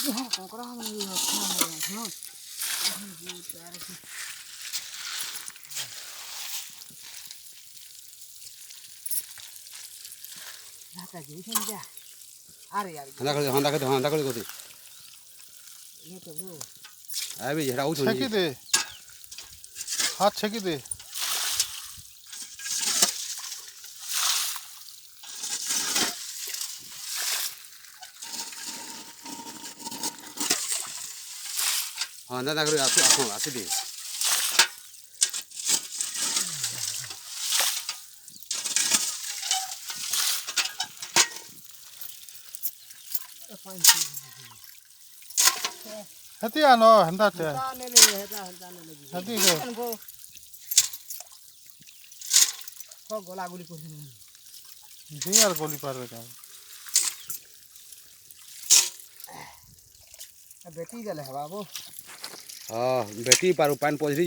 हाँ ककड़ा हम ये अच्छा हो राता जीवन जा अरे यार हंदा कर गोदी ये तो वो अबे झड़ा उठ छेकी दे हाथ छेकी दे हंदा कर आसे दे हती आनो हंदा चे ताने नहीं है ताने नहीं हती को को गोला गोली कर जी यार गोली पार बेटा बेटी गले है बाबू हां बेटी पर पान पोजरी